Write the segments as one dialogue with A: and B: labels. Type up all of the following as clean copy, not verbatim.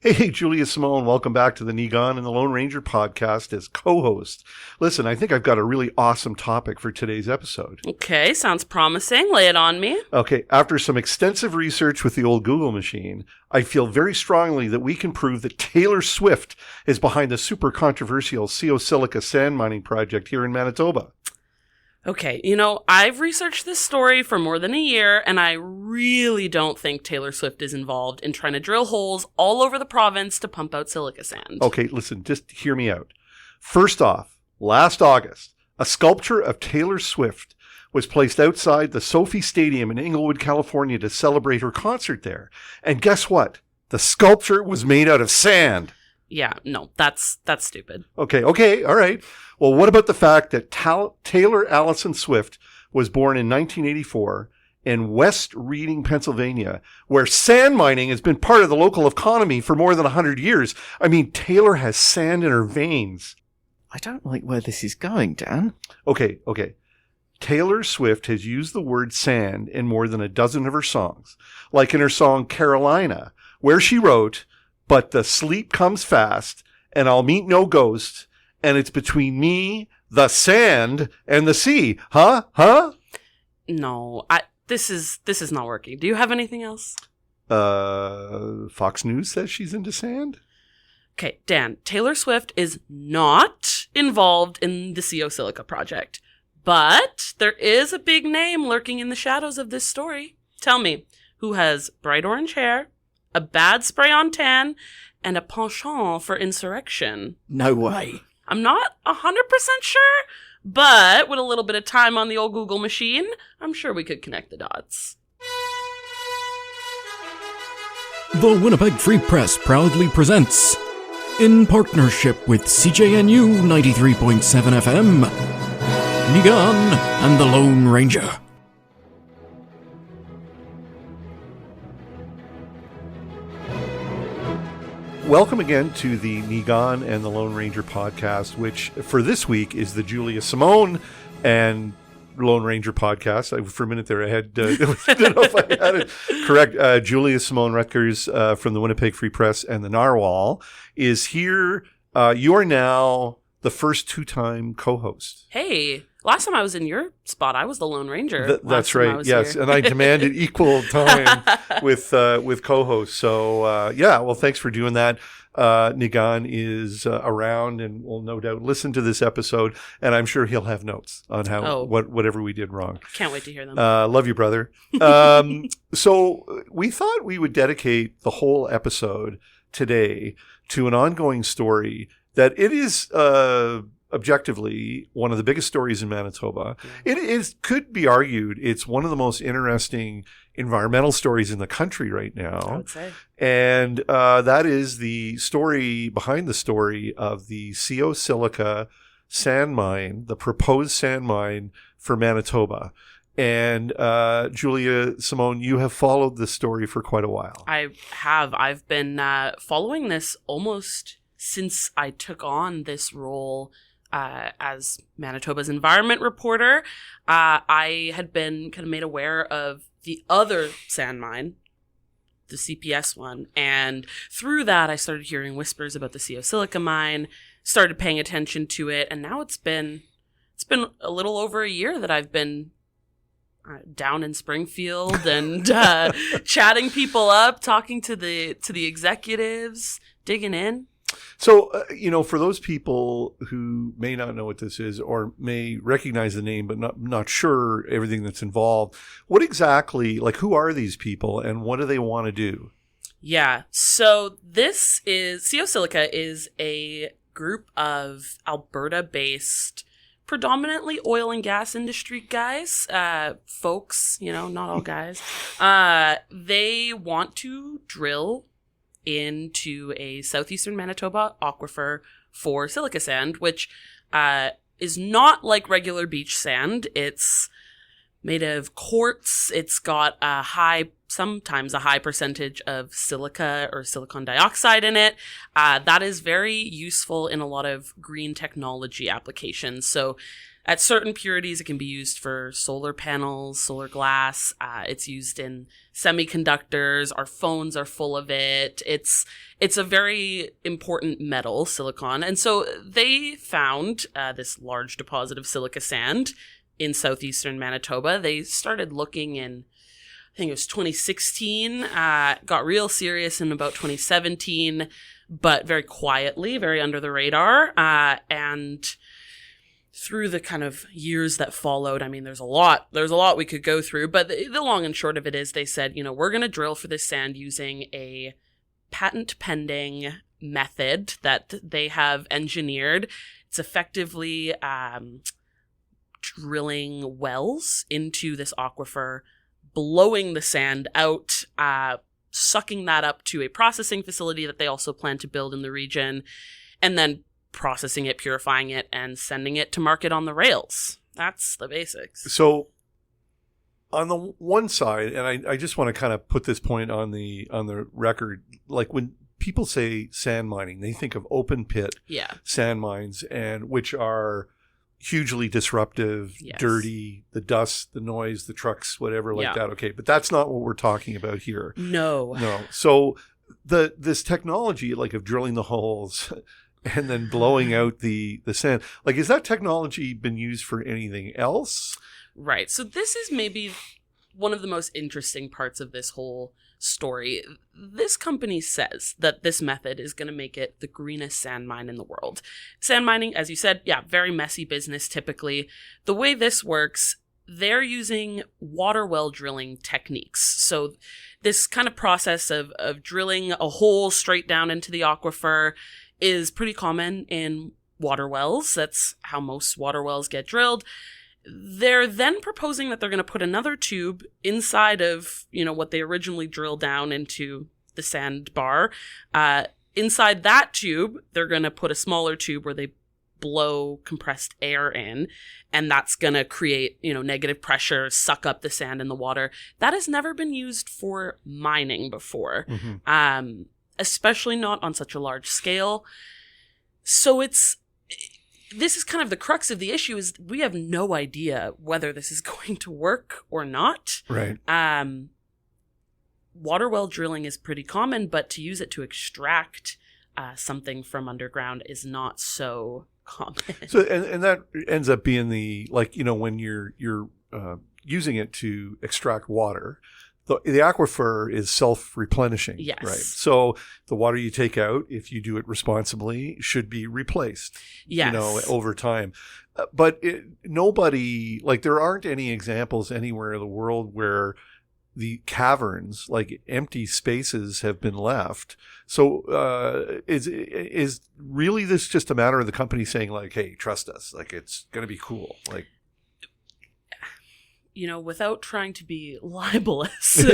A: Hey, Julia-Simone, welcome back to the Nigan and the Lone Ranger podcast as co-host. Listen, I think I've got a really awesome topic for today's episode.
B: Okay, sounds promising. Lay it on me.
A: Okay, after some extensive research with the old Google machine, I feel very strongly that we can prove that Taylor Swift is behind the super controversial Sio Silica sand mining project here in Manitoba.
B: Okay, I've researched this story for more than a year, and I really don't think Taylor Swift is involved in trying to drill holes all over the province to pump out silica sand.
A: Okay, listen, just hear me out. First off, last August, a sculpture of Taylor Swift was placed outside the Sophie Stadium in Inglewood, California to celebrate her concert there. And guess what? The sculpture was made out of sand.
B: Yeah, no, that's stupid.
A: Okay, all right. Well, what about the fact that Taylor Allison Swift was born in 1984 in West Reading, Pennsylvania, where sand mining has been part of the local economy for more than 100 years? I mean, Taylor has sand in her veins.
C: I don't like where this is going, Dan.
A: Okay. Taylor Swift has used the word sand in more than a dozen of her songs, like in her song Carolina, where she wrote, "But the sleep comes fast, and I'll meet no ghost, and it's between me, the sand, and the sea." Huh?
B: No, this is not working. Do you have anything else?
A: Fox News says she's into sand?
B: Okay, Dan, Taylor Swift is not involved in the Sio Silica project, but there is a big name lurking in the shadows of this story. Tell me, who has bright orange hair, a bad spray-on tan, and a penchant for insurrection?
C: No way.
B: I'm not 100% sure, but with a little bit of time on the old Google machine, I'm sure we could connect the dots.
D: The Winnipeg Free Press proudly presents, in partnership with CJNU 93.7 FM, Nigan and the Lone Ranger.
A: Welcome again to the Nigan and the Lone Ranger podcast, which for this week is the Julia-Simone and Lone Ranger podcast. For a minute there, I didn't know if I had it correct. Julia-Simone Rutgers from the Winnipeg Free Press and the Narwhal is here. You are now the first two-time co-host.
B: Hey, last time I was in your spot, I was the Lone Ranger.
A: That's right. Yes, here. And I demanded equal time with co-hosts. So well, thanks for doing that. Nigan is around and will no doubt listen to this episode, and I'm sure he'll have notes on how whatever we did wrong.
B: Can't wait to hear them.
A: Love you, brother. So we thought we would dedicate the whole episode today to an ongoing story that it is objectively one of the biggest stories in Manitoba. Yeah. It could be argued it's one of the most interesting environmental stories in the country right now.
B: I would say.
A: And that is the story behind the story of the Sio Silica sand mine, the proposed sand mine for Manitoba. And Julia-Simone, you have followed this story for quite a while.
B: I have. I've been following this almost since I took on this role as Manitoba's environment reporter. I had been kind of made aware of the other sand mine, the CPS one, and through that I started hearing whispers about the Sio Silica mine, started paying attention to it, and now it's been a little over a year that I've been down in Springfield and chatting people up, talking to the executives, digging in.
A: So, for those people who may not know what this is or may recognize the name but not sure everything that's involved, what exactly, who are these people and what do they want to do?
B: Yeah, so this is, Sio Silica is a group of Alberta-based, predominantly oil and gas industry guys, folks, not all guys. They want to drill into a southeastern Manitoba aquifer for silica sand, which is not like regular beach sand. It's made of quartz. It's got sometimes a high percentage of silica or silicon dioxide in it. That is very useful in a lot of green technology applications. So At certain purities, it can be used for solar panels, solar glass. It's used in semiconductors. Our phones are full of it. It's a very important metal, silicon. And so they found this large deposit of silica sand in southeastern Manitoba. They started looking in, I think it was 2016, got real serious in about 2017, but very quietly, very under the radar. And through the kind of years that followed, I mean, there's a lot we could go through, but the long and short of it is they said, we're going to drill for this sand using a patent pending method that they have engineered. It's effectively drilling wells into this aquifer, blowing the sand out, sucking that up to a processing facility that they also plan to build in the region, and then processing it, purifying it, and sending it to market on the rails. That's the basics.
A: So on the one side, and I just want to kind of put this point on the record, like when people say sand mining, they think of open pit sand mines, and which are hugely disruptive, dirty, the dust, the noise, the trucks, whatever like that. Okay, but that's not what we're talking about here.
B: No.
A: So this technology, like of drilling the holes and then blowing out the sand, like, is that technology been used for anything else?
B: Right. So this is maybe one of the most interesting parts of this whole story. This company says that this method is going to make it the greenest sand mine in the world. Sand mining, as you said, very messy business typically. The way this works, they're using water well drilling techniques. So this kind of process of drilling a hole straight down into the aquifer is pretty common in water wells. That's how most water wells get drilled. They're then proposing that they're going to put another tube inside of, what they originally drilled down into the sandbar. Inside that tube, they're going to put a smaller tube where they blow compressed air in, and that's going to create, negative pressure, suck up the sand in the water. That has never been used for mining before, especially not on such a large scale. So this is kind of the crux of the issue, is we have no idea whether this is going to work or not.
A: Right.
B: Water well drilling is pretty common, but to use it to extract something from underground is not so common.
A: So, and that ends up being when you're using it to extract water, the aquifer is self-replenishing.
B: Yes.
A: Right. So the water you take out, if you do it responsibly, should be replaced.
B: Yes.
A: Over time. But nobody, there aren't any examples anywhere in the world where the caverns, like empty spaces, have been left. So is really this just a matter of the company saying, hey, trust us, it's going to be cool,
B: without trying to be libelous.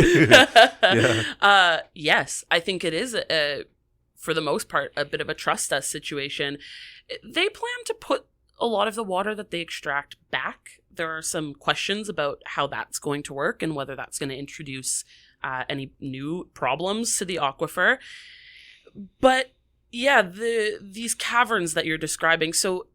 B: Yes, I think it is, for the most part, a bit of a trust us situation. They plan to put a lot of the water that they extract back. There are some questions about how that's going to work and whether that's going to introduce any new problems to the aquifer. But these caverns that you're describing, so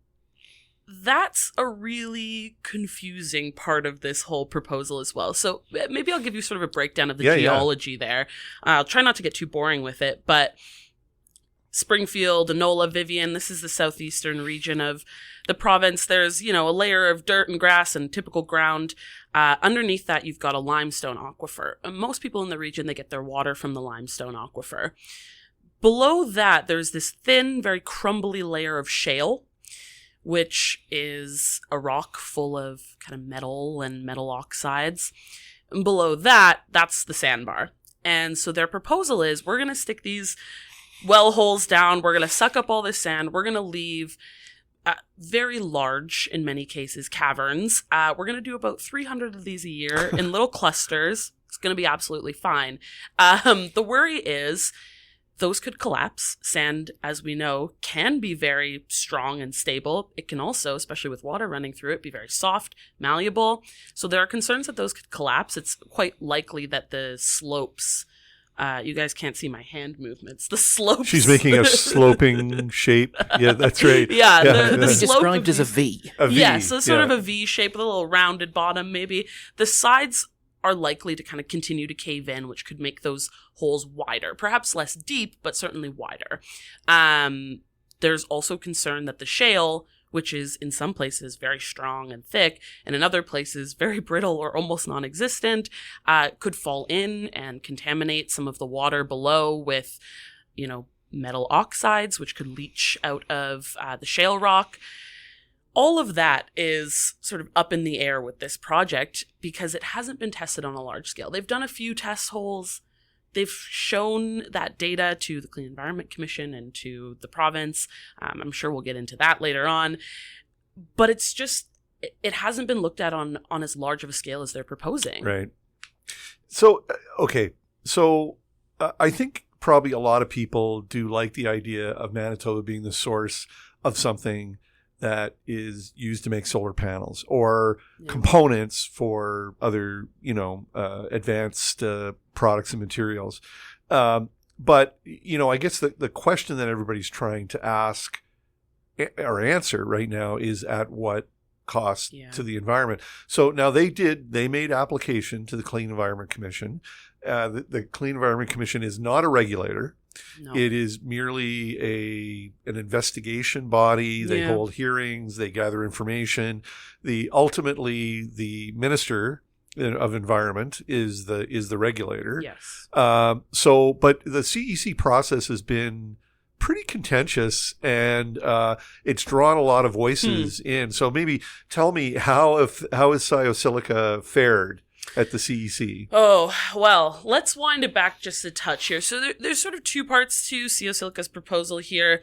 B: that's a really confusing part of this whole proposal as well. So maybe I'll give you sort of a breakdown of the geology there. I'll try not to get too boring with it, but Springfield, Enola, Vivian, this is the southeastern region of the province. There's, a layer of dirt and grass and typical ground. Underneath that, you've got a limestone aquifer. Most people in the region, they get their water from the limestone aquifer. Below that, there's this thin, very crumbly layer of shale, which is a rock full of kind of metal and metal oxides. And below that, that's the sandbar. And so their proposal is, we're going to stick these well holes down, we're going to suck up all this sand, we're going to leave very large, in many cases, caverns. We're going to do about 300 of these a year in little clusters. It's going to be absolutely fine. The worry is those could collapse. Sand, as we know, can be very strong and stable. It can also, especially with water running through it, be very soft, malleable. So there are concerns that those could collapse. It's quite likely that the slopes You guys can't see my hand movements. The slopes.
A: She's making a sloping shape. Yeah, that's right.
B: Yeah, the
C: It'd be
B: slope
C: described
B: of
C: as a V.
A: A V.
B: Yeah, so sort
A: yeah.
B: of a V shape with a little rounded bottom, maybe. The sides are likely to kind of continue to cave in, which could make those holes wider. Perhaps less deep, but certainly wider. There's also concern that the shale, which is in some places very strong and thick, and in other places very brittle or almost non-existent, could fall in and contaminate some of the water below with, metal oxides, which could leach out of the shale rock. All of that is sort of up in the air with this project because it hasn't been tested on a large scale. They've done a few test holes. They've shown that data to the Clean Environment Commission and to the province. I'm sure we'll get into that later on. But it's just, it hasn't been looked at on as large of a scale as they're proposing.
A: Right. So, okay. So I think probably a lot of people do like the idea of Manitoba being the source of something that is used to make solar panels or components for other, advanced products and materials. But, I guess the question that everybody's trying to ask or answer right now is at what cost to the environment. So now they made application to the Clean Environment Commission. The Clean Environment Commission is not a regulator. No. It is merely an investigation body. They hold hearings. They gather information. Ultimately, the Minister of Environment is the regulator.
B: Yes.
A: But the CEC process has been pretty contentious, and it's drawn a lot of voices in. So maybe tell me how is Sio Silica fared at the CEC?
B: Oh, well, let's wind it back just a touch here. So there's sort of two parts to Sio Silica's proposal here.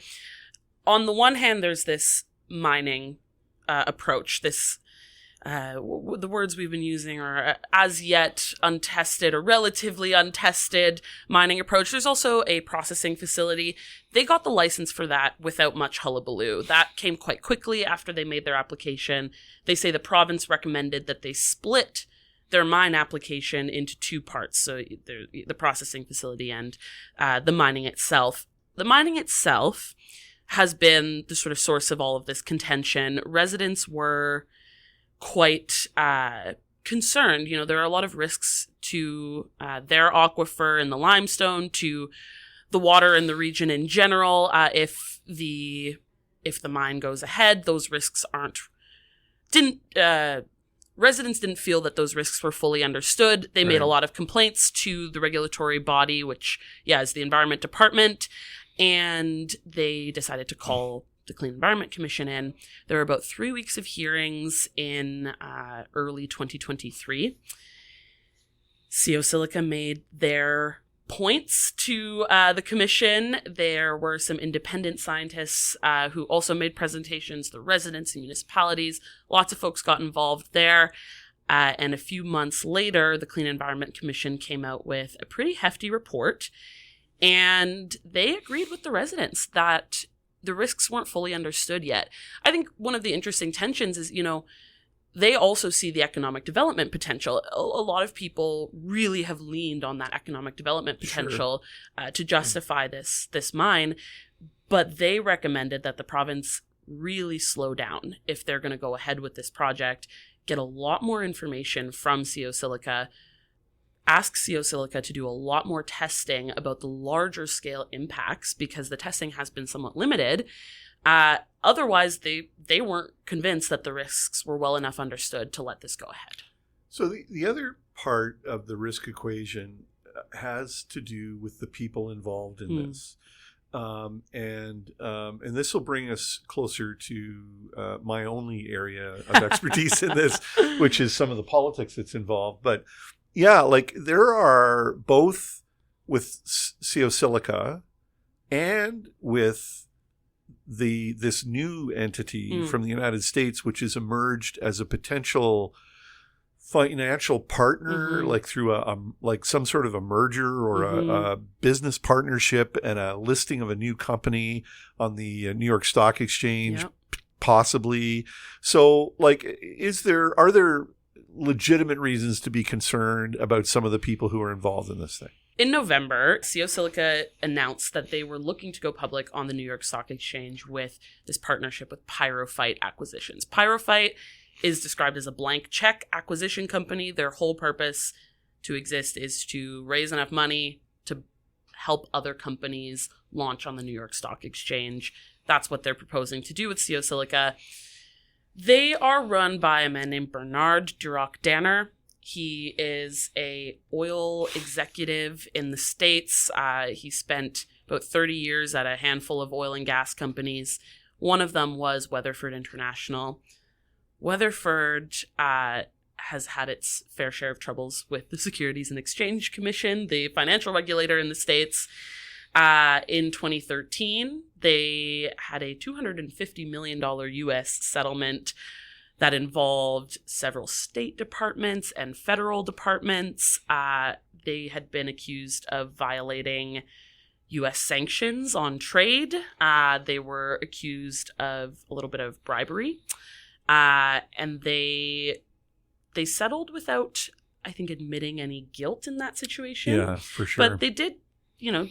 B: On the one hand, there's this mining approach, this the words we've been using are as yet untested or relatively untested mining approach. There's also a processing facility. They got the license for that without much hullabaloo. That came quite quickly after they made their application. They say the province recommended that they split their mine application into two parts, so the processing facility and the mining itself. The mining itself has been the sort of source of all of this contention. Residents were quite concerned. There are a lot of risks to their aquifer and the limestone, to the water in the region in general. If the mine goes ahead, those risks residents didn't feel that those risks were fully understood. They made a lot of complaints to the regulatory body, which, is the Environment Department, and they decided to call the Clean Environment Commission in. There were about 3 weeks of hearings in early 2023. Sio Silica made their points to the commission. There were some independent scientists who also made presentations, the residents and municipalities. Lots of folks got involved there. And a few months later, the Clean Environment Commission came out with a pretty hefty report. And they agreed with the residents that the risks weren't fully understood yet. I think one of the interesting tensions is, they also see the economic development potential. A lot of people really have leaned on that economic development potential to justify this mine, but they recommended that the province really slow down if they're going to go ahead with this project, get a lot more information from Sio Silica, ask Sio Silica to do a lot more testing about the larger scale impacts because the testing has been somewhat limited. Otherwise, they weren't convinced that the risks were well enough understood to let this go ahead.
A: So the other part of the risk equation has to do with the people involved in this. And this will bring us closer to my only area of expertise in this, which is some of the politics that's involved. But there are both with Sio Silica and with this new entity from the United States, which has emerged as a potential financial partner, like through some sort of a merger or a business partnership and a listing of a new company on the New York Stock Exchange, possibly. So, are there legitimate reasons to be concerned about some of the people who are involved in this thing?
B: In November, Sio Silica announced that they were looking to go public on the New York Stock Exchange with this partnership with Pyrophyte Acquisitions. Pyrophyte is described as a blank check acquisition company. Their whole purpose to exist is to raise enough money to help other companies launch on the New York Stock Exchange. That's what they're proposing to do with Sio Silica. They are run by a man named Bernard Duroc-Danner. He is a oil executive in the States. He spent about 30 years at a handful of oil and gas companies. One of them was Weatherford International. Weatherford has had its fair share of troubles with the Securities and Exchange Commission, the financial regulator in the States. In 2013, they had a $250 million U.S. settlement that involved several state departments and federal departments. They had been accused of violating U.S. sanctions on trade. They were accused of a little bit of bribery. And they settled without, I think, admitting any guilt in that situation.
A: Yeah, for sure.
B: But they did,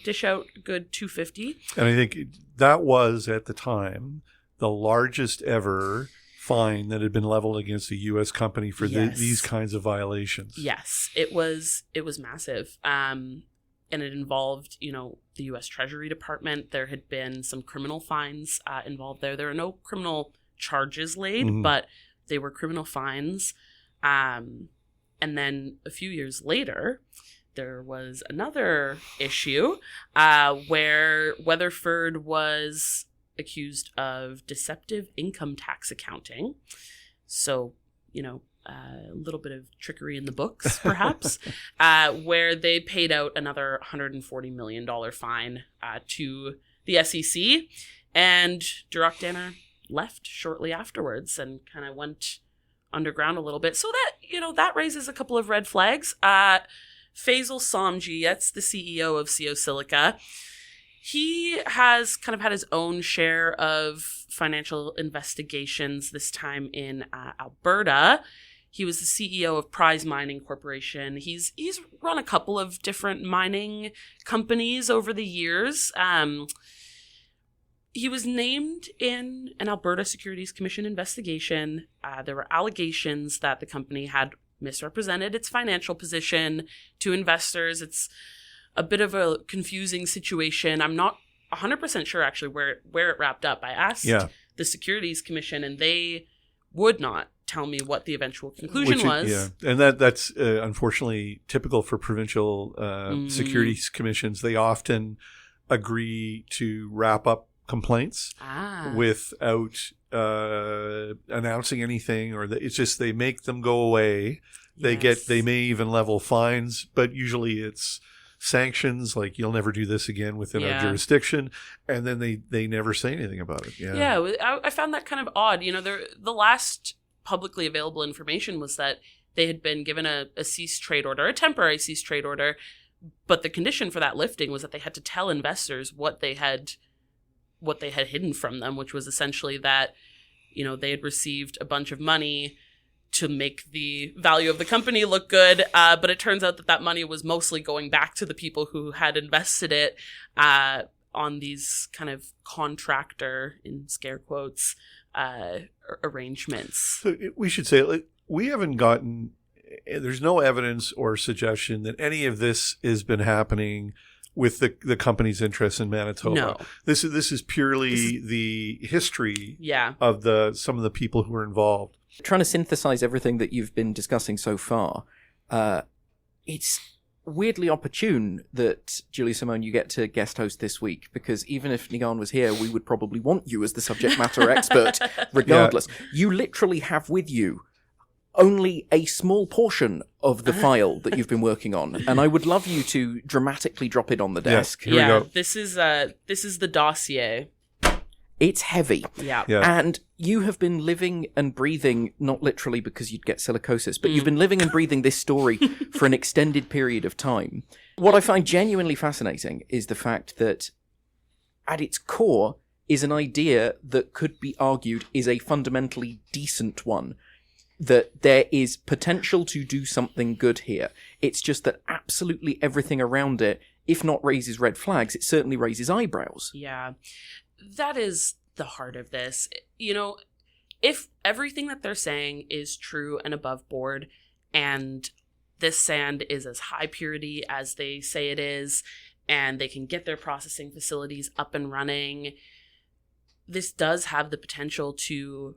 B: dish out a good $250.
A: And I think that was, at the time, the largest ever fine that had been leveled against a U.S. company for these kinds of violations.
B: Yes, it was massive. And it involved, the U.S. Treasury Department. There had been some criminal fines involved there. There were no criminal charges laid, but they were criminal fines. And then a few years later, there was another issue where Weatherford was accused of deceptive income tax accounting. So, a little bit of trickery in the books, perhaps, where they paid out another $140 million fine to the SEC. And Duroc-Danner left shortly afterwards and kind of went underground a little bit. So that, that raises a couple of red flags. Faisal Samji, that's the CEO of Sio Silica. He has kind of had his own share of financial investigations, this time in Alberta. He was the CEO of Prize Mining Corporation. He's run a couple of different mining companies over the years. He was named in an Alberta Securities Commission investigation. There were allegations that the company had misrepresented its financial position to investors. It's a bit of a confusing situation. I'm not 100% sure actually where it wrapped up. I asked the Securities Commission and they would not tell me what the eventual conclusion was.
A: Yeah, and that's unfortunately typical for provincial securities commissions. They often agree to wrap up complaints without announcing anything, or it's just they make them go away. They may even level fines, but usually it's sanctions, like you'll never do this again within our jurisdiction, and then they never say anything about it.
B: I found that kind of odd. The last publicly available information was that they had been given a cease trade order, a temporary cease trade order, but the condition for that lifting was that they had to tell investors what they had hidden from them, which was essentially that they had received a bunch of money to make the value of the company look good. But it turns out that money was mostly going back to the people who had invested it on these kind of contractor, in scare quotes, arrangements.
A: So we should say, we haven't gotten, there's no evidence or suggestion that any of this has been happening with the company's interests in Manitoba.
B: No.
A: This is purely the history of some of the people who are involved.
C: Trying to synthesize everything that you've been discussing so far, it's weirdly opportune that, Julia-Simone, you get to guest host this week, because even if Nigan was here, we would probably want you as the subject matter expert regardless. Yeah. You literally have with you only a small portion of the file that you've been working on, and I would love you to dramatically drop it on the desk.
A: Here we go.
B: This is the dossier.
C: It's heavy.
B: Yeah.
C: And you have been living and breathing, not literally because you'd get silicosis, but you've been living and breathing this story for an extended period of time. What I find genuinely fascinating is the fact that at its core is an idea that could be argued is a fundamentally decent one. that there is potential to do something good here. It's just that absolutely everything around it, if not raises red flags, it certainly raises eyebrows.
B: Yeah, that is the heart of this. You know, if everything that they're saying is true and above board, and this sand is as high purity as they say it is, and they can get their processing facilities up and running, this does have the potential to,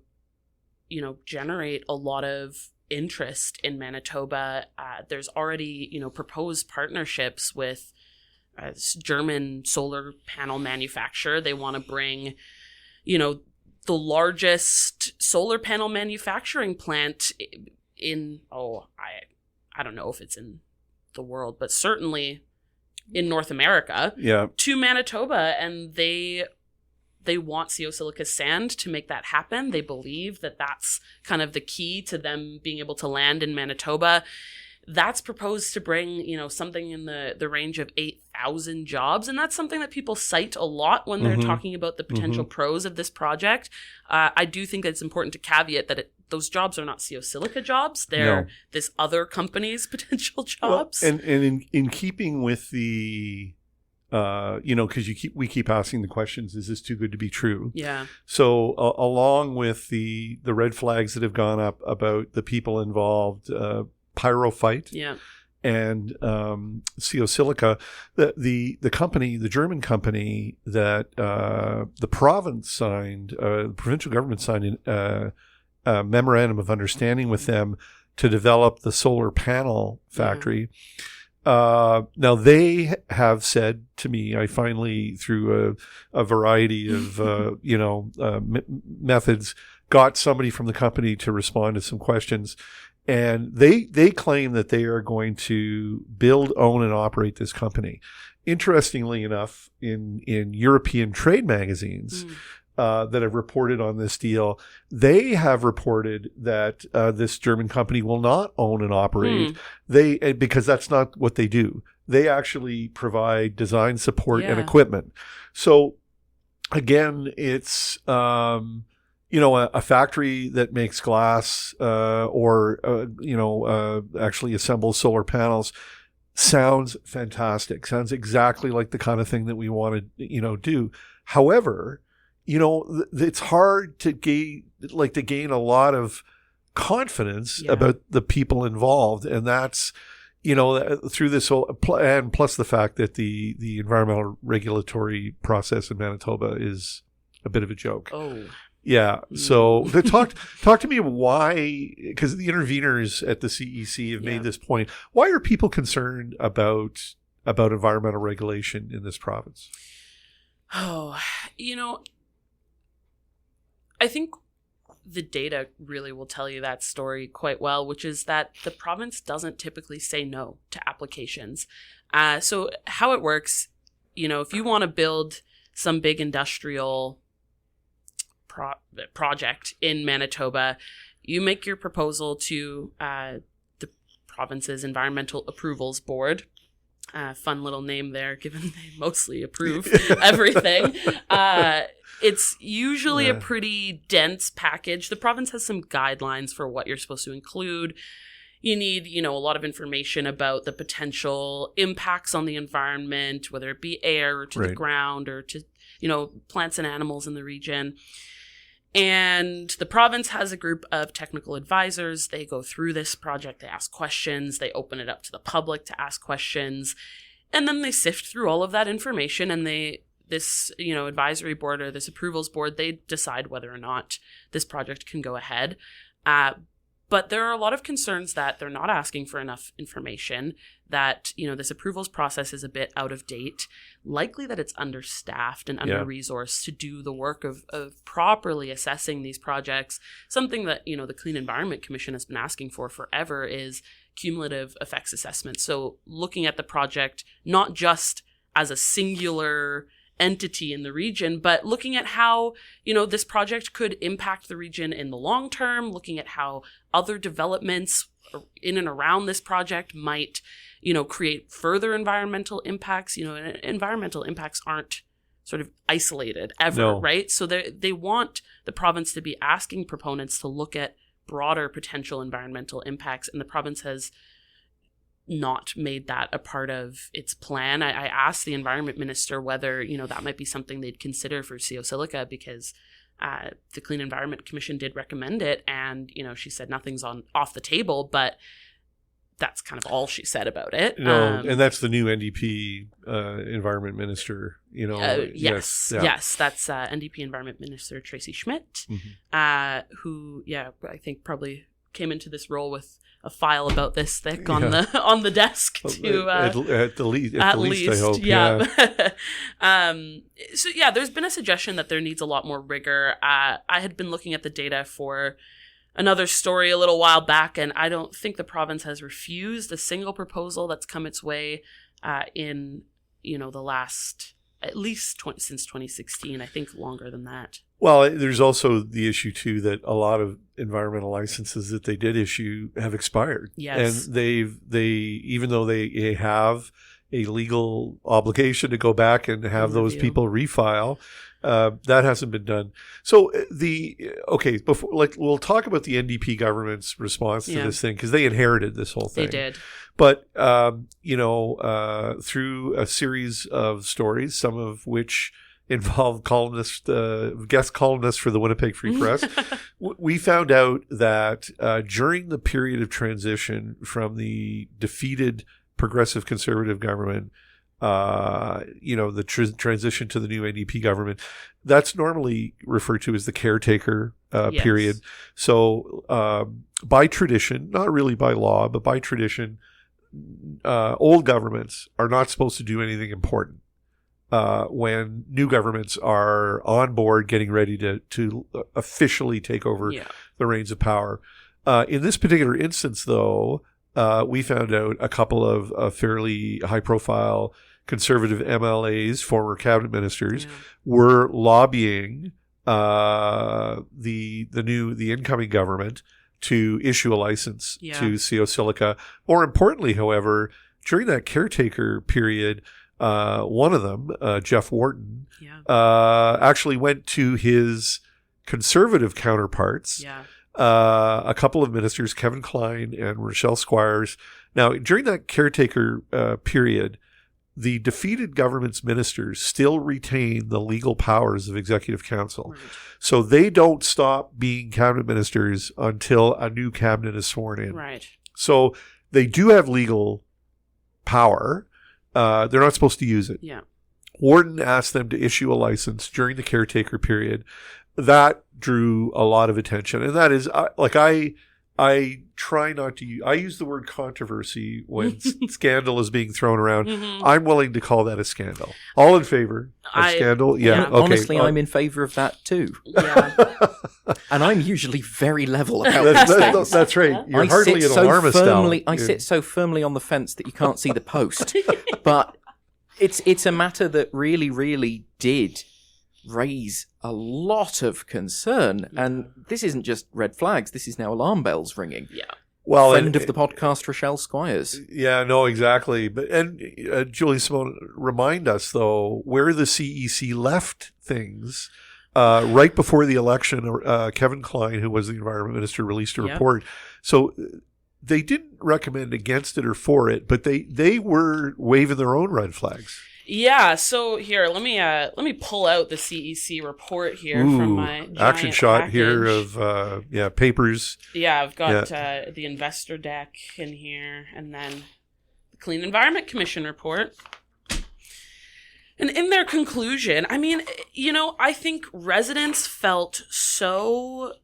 B: you know, generate a lot of interest in Manitoba. There's already, you know, proposed partnerships with a German solar panel manufacturer. They want to bring, you know, the largest solar panel manufacturing plant in, I don't know if it's in the world, but certainly in North America, to Manitoba. And they want Sio Silica sand to make that happen. They believe that that's kind of the key to them being able to land in Manitoba. That's proposed to bring, you know, something in the range of 8,000 jobs. And that's something that people cite a lot when they're talking about the potential pros of this project. I do think that it's important to caveat that those jobs are not Sio Silica jobs. They're this other company's potential jobs.
A: Well, and in keeping with the, you know, because we keep asking the questions, is this too good to be true? Yeah. So along with the red flags that have gone up about the people involved, Pyrophyte, and Sio Silica, the company, the German company that the province signed, the provincial government signed a memorandum of understanding with them to develop the solar panel factory. Now they have said to me, I finally, through a variety of methods, got somebody from the company to respond to some questions. And they claim that they are going to build, own, and operate this company. Interestingly enough, in European trade magazines that have reported on this deal, they have reported that this German company will not own and operate. Because that's not what they do. They actually provide design support and equipment. So again, it's you know, a factory that makes glass or actually assembles solar panels sounds fantastic. Sounds exactly like the kind of thing that we want to, you know, do. However, you know, it's hard to gain a lot of confidence about the people involved, and that's, you know, through this whole, and plus the fact that the environmental regulatory process in Manitoba is a bit of a joke. Yeah. So talk to me why, because the interveners at the CEC have made this point. Why are people concerned about environmental regulation in this province?
B: Oh, you know, I think the data really will tell you that story quite well, which is that the province doesn't typically say no to applications. So how it works, you know, if you want to build some big industrial project in Manitoba, you make your proposal to the province's Environmental Approvals Board. Fun little name there, given they mostly approve everything. It's usually a pretty dense package. The province has some guidelines for what you're supposed to include. You need, you know, a lot of information about the potential impacts on the environment, whether it be air or to the ground or to, you know, plants and animals in the region. And the province has a group of technical advisors. They go through this project, they ask questions, they open it up to the public to ask questions, and then they sift through all of that information, and this, you know, advisory board or this approvals board, they decide whether or not this project can go ahead. But there are a lot of concerns that they're not asking for enough information, that, you know, this approvals process is a bit out of date, likely that it's understaffed and under-resourced to do the work of properly assessing these projects. Something that, you know, the Clean Environment Commission has been asking for forever is cumulative effects assessment. So looking at the project not just as a singular entity in the region, but looking at how, you know, this project could impact the region in the long term, looking at how other developments in and around this project might, you know, create further environmental impacts. You know, environmental impacts aren't sort of isolated ever, right? So they want the province to be asking proponents to look at broader potential environmental impacts, and the province has not made that a part of its plan. I asked the environment minister whether, that might be something they'd consider for Sio Silica, because the Clean Environment Commission did recommend it, and, she said nothing's off the table, but that's kind of all she said about it.
A: And that's the new NDP environment minister,
B: Yes, that's NDP Environment Minister Tracy Schmidt, who, I think probably came into this role with a file about this thick on the desk to
A: at the least, I hope.
B: So there's been a suggestion that there needs a lot more rigor. I had been looking at the data for another story a little while back, and I don't think the province has refused a single proposal that's come its way in the last at least since 2016. I think longer than that.
A: Well, there's also the issue too that a lot of environmental licenses that they did issue have expired.
B: Yes,
A: and they even though they have a legal obligation to go back and have those people refile. That hasn't been done. So before, we'll talk about the NDP government's response to this thing, because they inherited this whole thing.
B: They did.
A: But through a series of stories, some of which involved guest columnists for the Winnipeg Free Press, we found out that during the period of transition from the defeated Progressive Conservative government, the transition to the new NDP government, that's normally referred to as the caretaker period. So by tradition, not really by law, but by tradition, old governments are not supposed to do anything important when new governments are on board getting ready to officially take over the reins of power. In this particular instance, though, we found out a couple of fairly high-profile Conservative MLAs, former cabinet ministers, were lobbying the incoming government to issue a license to Sio Silica. More importantly, however, during that caretaker period, one of them, Jeff Wharton, actually went to his Conservative counterparts. A couple of ministers, Kevin Klein and Rochelle Squires. Now, during that caretaker period, the defeated government's ministers still retain the legal powers of executive council. Right. So they don't stop being cabinet ministers until a new cabinet is sworn in.
B: Right.
A: So they do have legal power. They're not supposed to use it.
B: Yeah.
A: Wharton asked them to issue a license during the caretaker period. That drew a lot of attention. And that is, I try not to use, I use the word controversy when scandal is being thrown around. I'm willing to call that a scandal. All in favor of scandal? Yeah. Okay.
C: Honestly, I'm in favor of that too.
B: Yeah.
C: And I'm usually very level about things.
A: That's right. You're hardly an alarmist.
C: I sit so firmly on the fence that you can't see the post. But it's a matter that really, really did raise a lot of concern, and this isn't just red flags, this is now alarm bells ringing.
A: Well,
C: friend of the podcast, Rochelle Squires.
A: Yeah, no, exactly. But Julia-Simone, remind us though where the CEC left things right before the election. Kevin Klein, who was the environment minister, released a report. So they didn't recommend against it or for it, but they were waving their own red flags.
B: Yeah, so here, let me pull out the CEC report here from my giant
A: action shot
B: package.
A: here of papers.
B: Yeah, I've got the investor deck in here, and then the Clean Environment Commission report. And in their conclusion, I mean, I think residents felt so,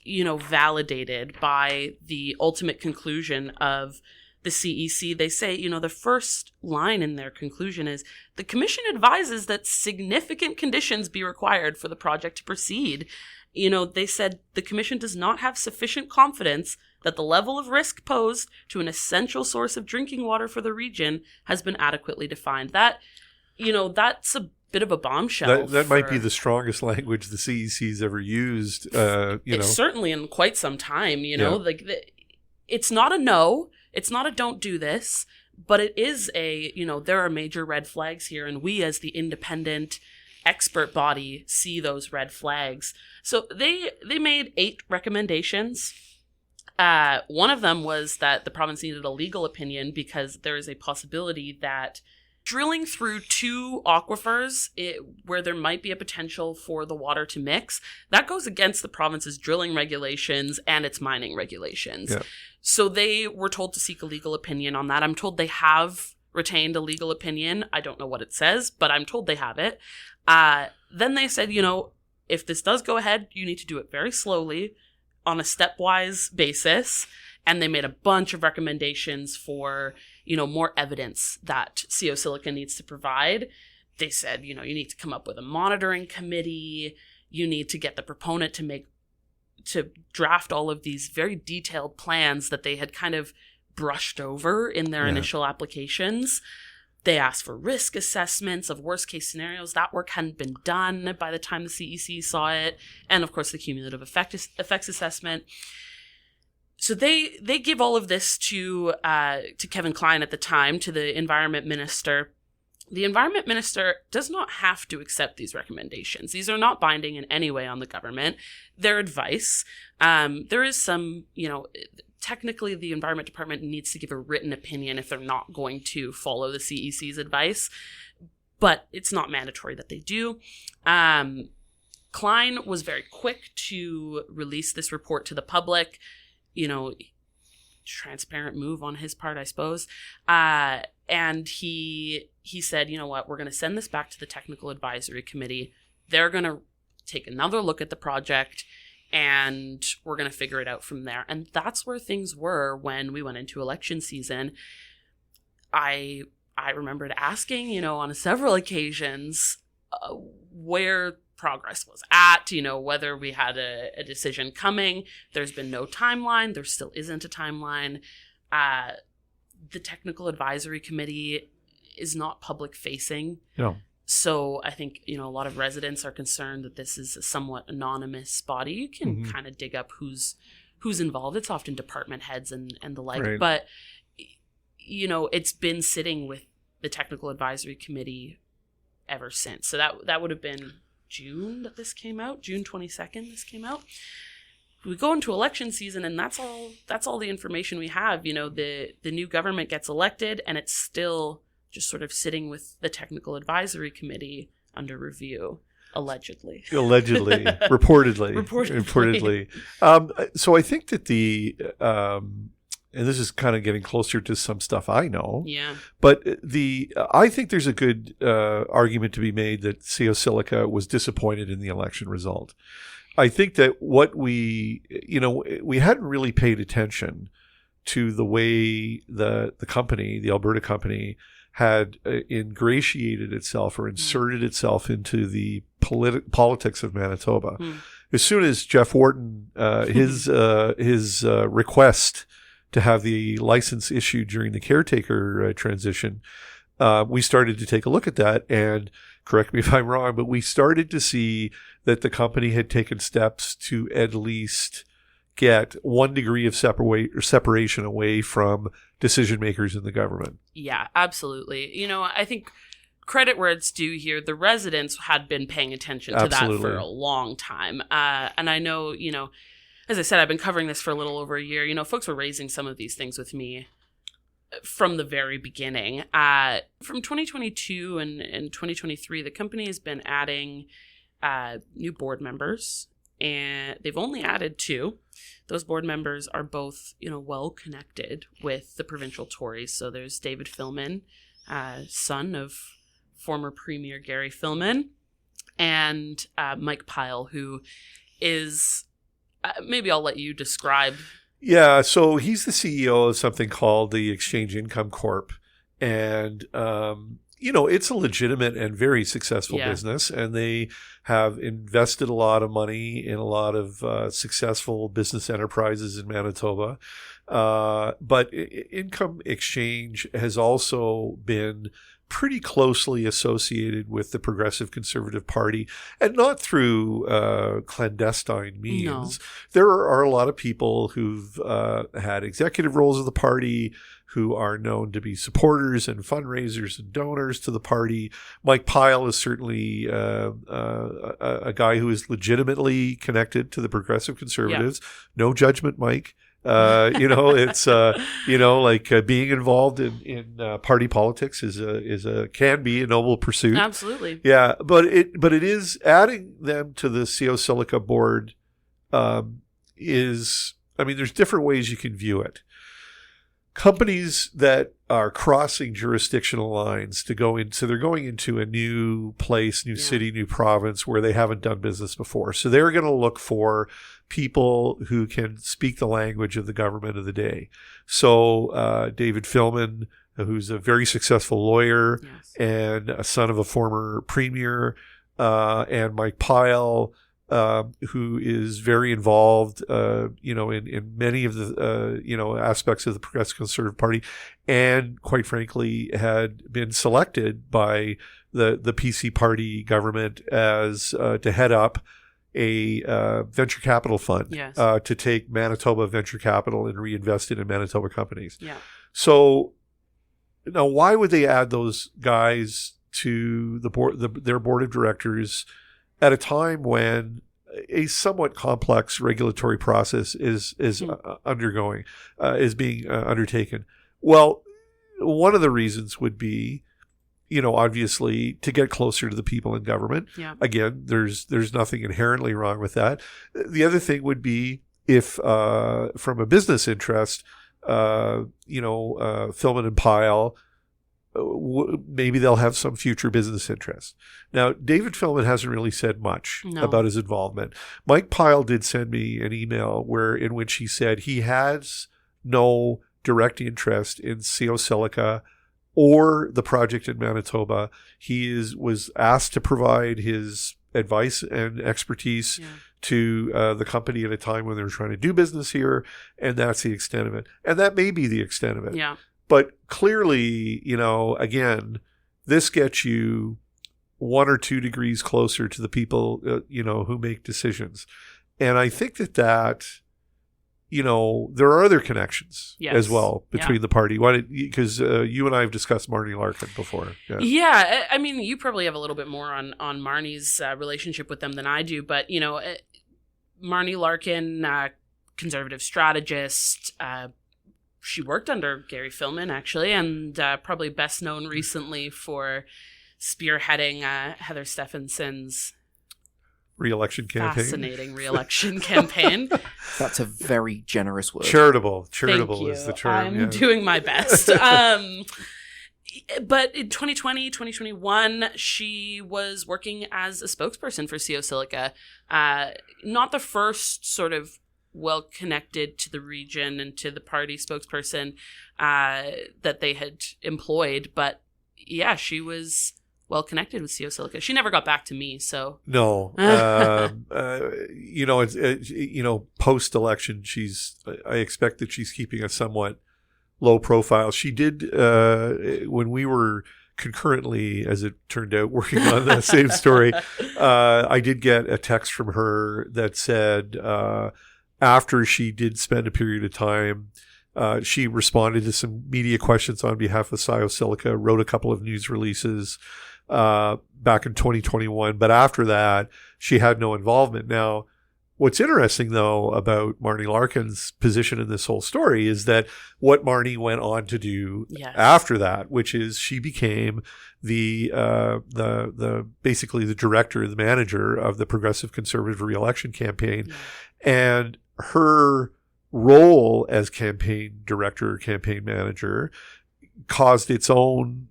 B: validated by the ultimate conclusion of the CEC. They say, the first line in their conclusion is, the commission advises that significant conditions be required for the project to proceed. They said the commission does not have sufficient confidence that the level of risk posed to an essential source of drinking water for the region has been adequately defined. That, that's a bit of a bombshell.
A: That might be the strongest language the CEC's ever used.
B: It's certainly in quite some time, it's not a no. It's not a don't do this, but it is a, there are major red flags here. And we as the independent, expert body see those red flags. So they made 8 recommendations. One of them was that the province needed a legal opinion because there is a possibility that drilling through 2 aquifers where there might be a potential for the water to mix, that goes against the province's drilling regulations and its mining regulations.
A: Yeah.
B: So they were told to seek a legal opinion on that. I'm told they have retained a legal opinion. I don't know what it says, but I'm told they have it. Then they said, if this does go ahead, you need to do it very slowly on a stepwise basis. And they made a bunch of recommendations for, more evidence that Sio Silica needs to provide. They said, you need to come up with a monitoring committee. You need to get the proponent to draft all of these very detailed plans that they had kind of brushed over in their initial applications. They asked for risk assessments of worst case scenarios. That work hadn't been done by the time the CEC saw it. And of course, the cumulative effects assessment. So they give all of this to Kevin Klein at the time, to the environment minister. The environment minister does not have to accept these recommendations. These are not binding in any way on the government. They're advice. There is some, technically the Environment Department needs to give a written opinion if they're not going to follow the CEC's advice, but it's not mandatory that they do. Klein was very quick to release this report to the public, transparent move on his part, I suppose. And he said, you know what, we're going to send this back to the Technical Advisory Committee. They're going to take another look at the project, and we're going to figure it out from there. And that's where things were when we went into election season. I remembered asking, on several occasions where progress was at, whether we had a decision coming. There's been no timeline. There still isn't a timeline. The Technical Advisory Committee is not public facing.
A: No.
B: So I think, a lot of residents are concerned that this is a somewhat anonymous body. You can kind of dig up who's involved. It's often department heads and the like.
A: Right.
B: But, it's been sitting with the Technical Advisory Committee ever since. So that would have been June that this came out. June 22nd this came out. We go into election season, and that's all the information we have. The new government gets elected, and it's still just sort of sitting with the Technical Advisory Committee under review, allegedly. Reportedly. So I think that and this is kind of getting closer to some stuff I know. Yeah. But I think there's a good argument to be made that Sio Silica was disappointed in the election result. I think that what we hadn't really paid attention to the way the company, the Alberta company, had ingratiated itself or inserted itself into the politics of Manitoba. As soon as Jeff Wharton, his request to have the license issued during the caretaker transition, we started to take a look at that, and correct me if I'm wrong, but we started to see that the company had taken steps to at least get 1 degree of separation away from decision makers in the government. Yeah, absolutely. I think credit where it's due here. The residents had been paying attention to that for a long time. And I know, as I said, I've been covering this for a little over a year. Folks were raising some of these things with me from the very beginning. From 2022 and 2023, the company has been adding new board members, and they've only added 2. Those board members are both, well connected with the provincial Tories. So there's David Filman, son of former Premier Gary Filman, and Mike Pyle, who is, maybe I'll let you describe. Yeah, so he's the CEO of something called the Exchange Income Corp. And, it's a legitimate and very successful business. And they have invested a lot of money in a lot of successful business enterprises in Manitoba. But Income Exchange has also been
A: pretty closely associated with the Progressive Conservative Party, and not through clandestine means.
B: No.
A: There are a lot of people who've had executive roles of the party, who are known to be supporters and fundraisers and donors to the party. Mike Pyle is certainly a guy who is legitimately connected to the Progressive Conservatives. Yeah. No judgment, Mike. It's being involved in party politics can be a noble pursuit.
B: Absolutely.
A: Yeah, but it is adding them to the Sio Silica board. There's different ways you can view it. Companies that are crossing jurisdictional lines they're going into a new place, new city, new province where they haven't done business before. So they're going to look for people who can speak the language of the government of the day. So David Philman, who's a very successful lawyer and a son of a former premier, and Mike Pyle, who is very involved, in many of the, aspects of the Progressive Conservative Party, and quite frankly had been selected by the PC party government as to head up a venture capital fund to take Manitoba venture capital and reinvest it in Manitoba companies. Yeah. So now, why would they add those guys to the board, their board of directors, at a time when a somewhat complex regulatory process is being undertaken? Well, one of the reasons would be, obviously, to get closer to the people in government. Yeah. Again, there's nothing inherently wrong with that. The other thing would be if, from a business interest, Philman and Pyle, maybe they'll have some future business interest. Now, David Philman hasn't really said much about his involvement. Mike Pyle did send me an email in which he said he has no direct interest in Sio Silica or the project in Manitoba. He was asked to provide his advice and expertise to the company at a time when they were trying to do business here, and that's the extent of it. And that may be the extent of it. Yeah. But clearly, again, this gets you 1 or 2 degrees closer to the people, who make decisions. And I think that there are other connections as well between the party. Because you and I have discussed Marnie Larkin before.
B: Yeah. I mean, you probably have a little bit more on Marnie's relationship with them than I do. But, Marnie Larkin, conservative strategist, she worked under Gary Philman, actually, and probably best known recently for spearheading Heather Stephenson's
A: re-election campaign.
B: Fascinating re-election campaign.
C: That's a very generous word.
A: Charitable
B: Thank you.
A: Is the term.
B: I'm doing my best. But in 2020, 2021, she was working as a spokesperson for Sio Silica. Not the first sort of well-connected to the region and to the party spokesperson that they had employed. But yeah, she was well-connected with Sio Silica. She never got back to me, so.
A: No. Post-election, I expect that she's keeping a somewhat low profile. She did, when we were concurrently, as it turned out, working on the same story, I did get a text from her that said, after she did spend a period of time, she responded to some media questions on behalf of Sio Silica, wrote a couple of news releases back in 2021. But after that, she had no involvement. Now, what's interesting, though, about Marnie Larkin's position in this whole story is that what Marnie went on to do after that, which is she became the basically the director, the manager of the Progressive Conservative re-election campaign. Yeah. And her role as campaign director, campaign manager, caused its own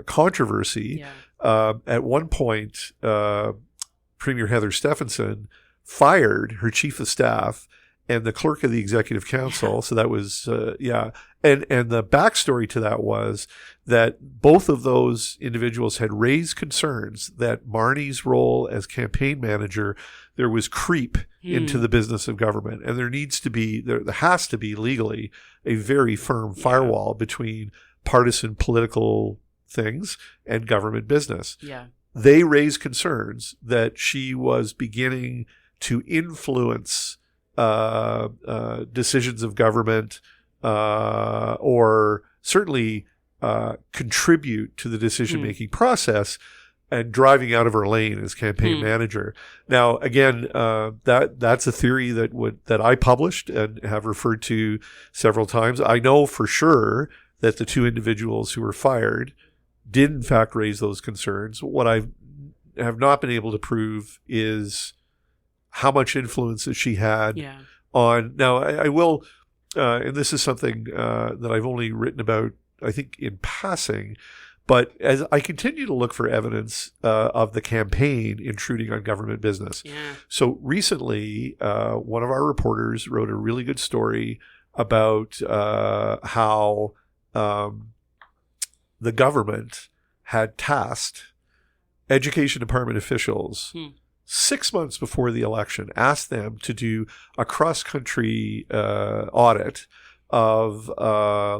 A: controversy. Yeah. At one point, Premier Heather Stephenson fired her chief of staff and the clerk of the executive council. Yeah. So that was, And the backstory to that was that both of those individuals had raised concerns that Marnie's role as campaign manager, there was creep into the business of government. And there has to be legally a very firm firewall between partisan political things and government business.
B: Yeah.
A: They raised concerns that she was beginning to influence decisions of government or certainly contribute to the decision-making process and driving out of her lane as campaign manager. Now, again, that's a theory that I published and have referred to several times. I know for sure that the two individuals who were fired did in fact raise those concerns. What I have not been able to prove is how much influence that she had on. Now, I will, and this is something that I've only written about, I think, in passing, but as I continue to look for evidence of the campaign intruding on government business.
B: Yeah.
A: So recently, one of our reporters wrote a really good story about how the government had tasked education department officials 6 months before the election, asked them to do a cross-country audit of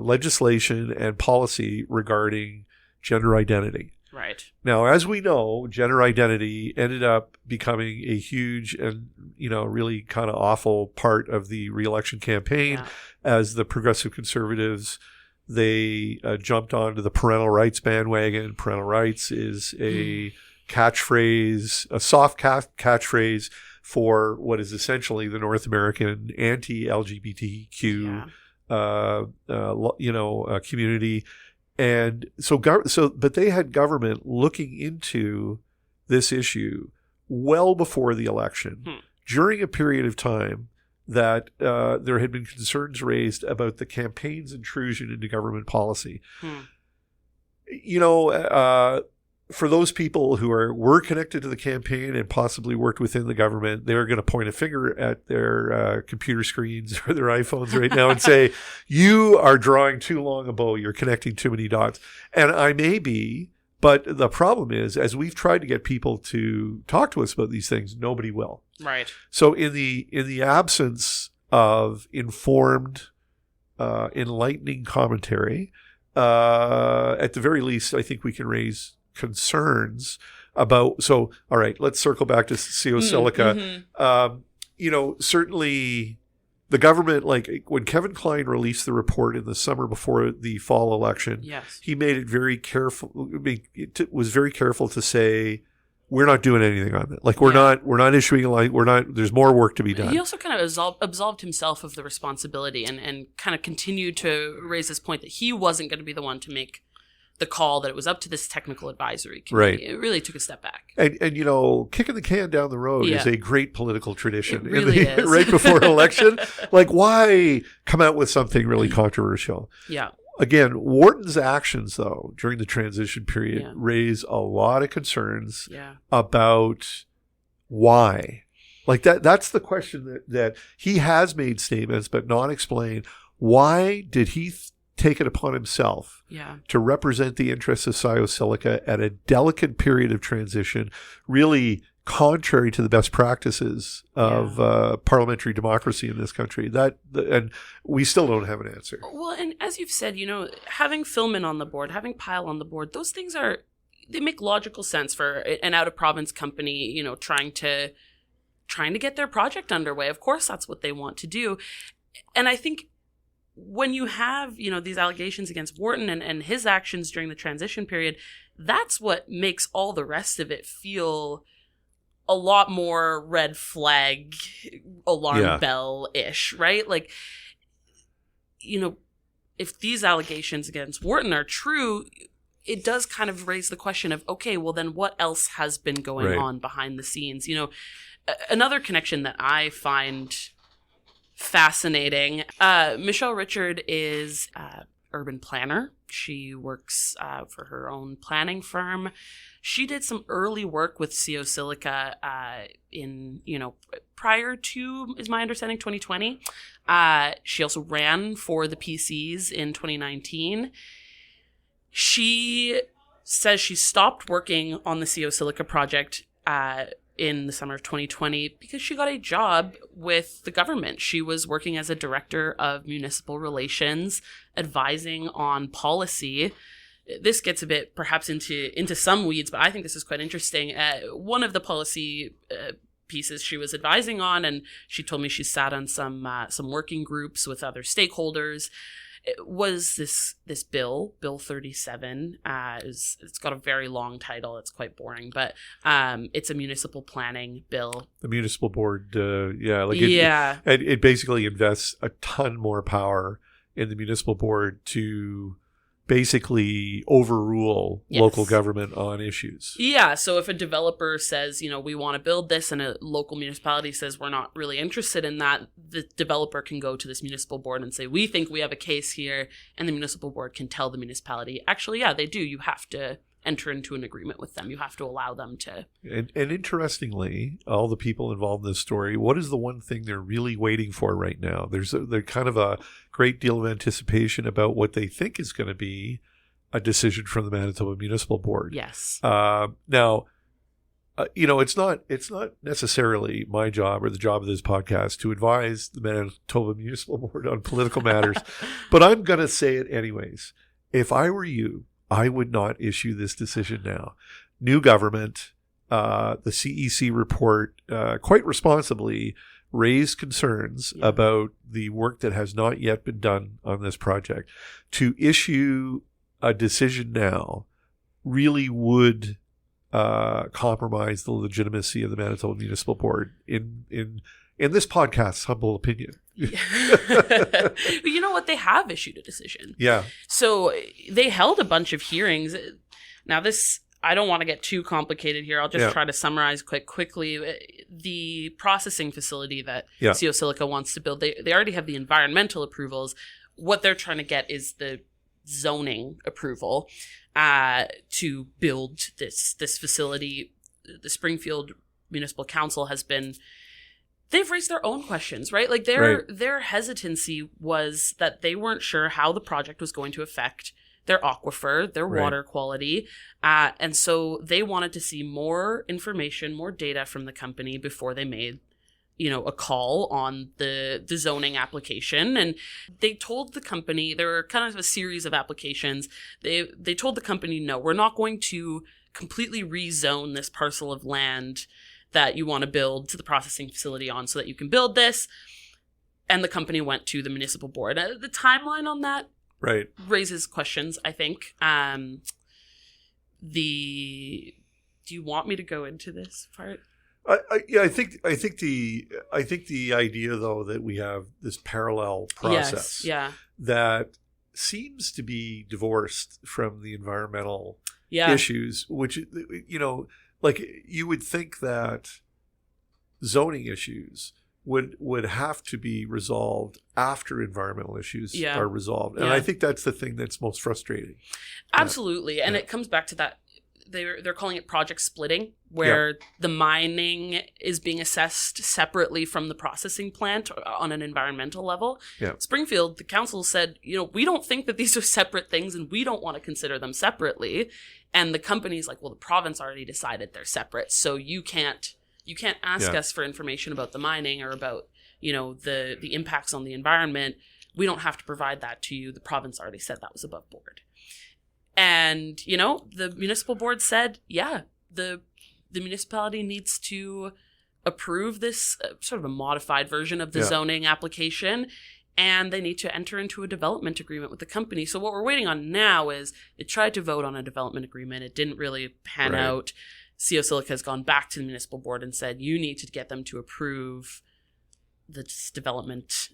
A: legislation and policy regarding gender identity.
B: Right.
A: Now, as we know, gender identity ended up becoming a huge and, really kind of awful part of the re-election campaign as the progressive conservatives, they jumped onto the parental rights bandwagon. Parental rights is a catchphrase, a soft catchphrase for what is essentially the North American anti-LGBTQ, community. And but they had government looking into this issue well before the election, during a period of time that there had been concerns raised about the campaign's intrusion into government policy. For those people who were connected to the campaign and possibly worked within the government, they're going to point a finger at their computer screens or their iPhones right now and say, you are drawing too long a bow. You're connecting too many dots. And I may be, but the problem is, as we've tried to get people to talk to us about these things, nobody will.
B: Right.
A: So in the absence of informed, enlightening commentary, at the very least, I think we can raise concerns about. So, all right, let's circle back to Sio Silica. Certainly the government, like when Kevin Kline released the report in the summer before the fall election, he made it very careful. Was very careful to say, we're not doing anything on it. Like we're not issuing a line. There's more work to be done.
B: He also kind of absolved himself of the responsibility and kind of continued to raise this point that he wasn't going to be the one to make the call, that it was up to this technical advisory committee. Right. It really took a step back.
A: And kicking the can down the road is a great political tradition.
B: It really is.
A: Right before an election. Like, why come out with something really controversial?
B: Yeah.
A: Again, Wharton's actions, though, during the transition period raise a lot of concerns about why. Like, that's the question that he has made statements but not explained. Why did he take it upon himself to represent the interests of Sio Silica at a delicate period of transition, really contrary to the best practices of parliamentary democracy in this country? And we still don't have an answer.
B: Well, and as you've said, having Philman on the board, having Pyle on the board, those things they make logical sense for an out-of-province company, trying to get their project underway. Of course, that's what they want to do. And I think when you have, these allegations against Wharton and his actions during the transition period, that's what makes all the rest of it feel a lot more red flag, alarm bell-ish, right? Like, if these allegations against Wharton are true, it does kind of raise the question of, okay, well then what else has been going on behind the scenes? Another connection that I find fascinating. Michelle Richard is an urban planner. She works for her own planning firm. She did some early work with Sio Silica in, prior to, is my understanding, 2020. She also ran for the PCs in 2019. She says she stopped working on the Sio Silica project in the summer of 2020 because she got a job with the government. She was working as a director of municipal relations, advising on policy this gets a bit perhaps into some weeds, but I think this is quite interesting. One of the policy pieces she was advising on, and she told me she sat on some working groups with other stakeholders, was this bill 37. It's got a very long title. It's quite boring, but it's a municipal planning bill.
A: The municipal board, it basically invests a ton more power in the municipal board to basically overrule local government on issues.
B: Yeah, so if a developer says, we want to build this, and a local municipality says we're not really interested in that, the developer can go to this municipal board and say, we think we have a case here, and the municipal board can tell the municipality, actually, yeah, they do. You have to enter into an agreement with them. You have to allow them to. And
A: interestingly, all the people involved in this story, what is the one thing they're really waiting for right now? There's kind of a great deal of anticipation about what they think is going to be a decision from the Manitoba Municipal Board.
B: Yes.
A: Now, it's not necessarily my job or the job of this podcast to advise the Manitoba Municipal Board on political matters, but I'm going to say it anyways. If I were you, I would not issue this decision now. New government, the CEC report, quite responsibly raised concerns about the work that has not yet been done on this project. To issue a decision now really would compromise the legitimacy of the Manitoba Municipal Board in this podcast's humble opinion.
B: You know what? They have issued a decision.
A: Yeah.
B: So they held a bunch of hearings. Now this, I don't want to get too complicated here. I'll just try to summarize quite quickly. The processing facility that Sio Silica wants to build, they already have the environmental approvals. What they're trying to get is the zoning approval to build this facility. The Springfield Municipal Council has been... They've raised their own questions, right? Like their hesitancy was that they weren't sure how the project was going to affect their aquifer, their water quality. And so they wanted to see more information, more data from the company before they made, a call on the zoning application. And they told the company, there were kind of a series of applications. They told the company, no, we're not going to completely rezone this parcel of land that you want to build to the processing facility on so that you can build this. And the company went to the municipal board. The timeline on that raises questions, I think. Do you want me to go into this part?
A: I think the idea though that we have this parallel process that seems to be divorced from the environmental issues, which like you would think that zoning issues would have to be resolved after environmental issues are resolved. And I think that's the thing that's most frustrating.
B: Absolutely. And it comes back to that. They're calling it project splitting, where the mining is being assessed separately from the processing plant on an environmental level. Yeah. Springfield, the council said, we don't think that these are separate things and we don't want to consider them separately. And the company's like, well, the province already decided they're separate. So you can't ask us for information about the mining or about, the impacts on the environment. We don't have to provide that to you. The province already said that was above board. And, the municipal board said, the municipality needs to approve this sort of a modified version of the zoning application, and they need to enter into a development agreement with the company. So what we're waiting on now is they tried to vote on a development agreement. It didn't really pan out. Sio Silica has gone back to the municipal board and said, you need to get them to approve this development,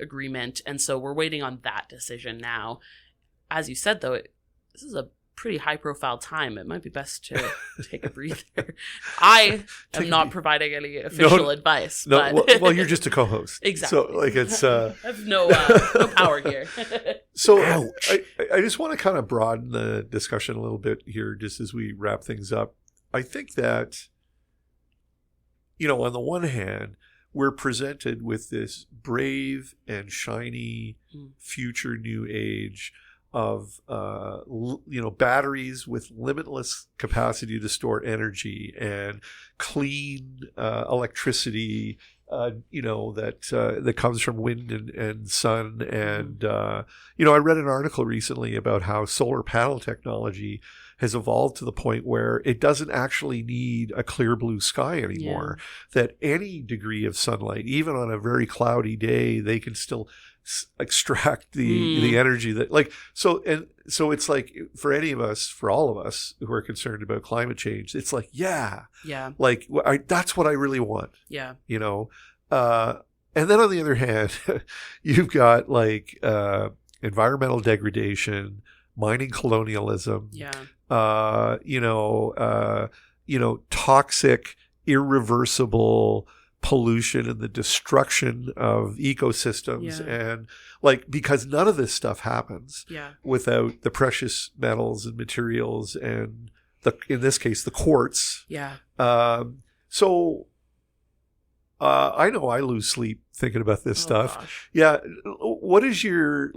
B: agreement. And so we're waiting on that decision now. As you said, though, this is a pretty high-profile time. It might be best to take a breather. I am not providing any official advice.
A: No,
B: but
A: well, you're just a co-host.
B: Exactly.
A: So, it's...
B: I have no power here.
A: So I just want to kind of broaden the discussion a little bit here just as we wrap things up. I think that, on the one hand, we're presented with this brave and shiny future new age batteries with limitless capacity to store energy and clean electricity, that comes from wind and sun. And, I read an article recently about how solar panel technology has evolved to the point where it doesn't actually need a clear blue sky anymore. That any degree of sunlight, even on a very cloudy day, they can still extract the energy that so it's like for all of us who are concerned about climate change, it's like that's what I really want. And then on the other hand, you've got environmental degradation, mining colonialism, toxic, irreversible pollution and the destruction of ecosystems. And because none of this stuff happens without the precious metals and materials and in this case the quartz. I know I lose sleep thinking about this stuff.
B: Gosh.
A: What is your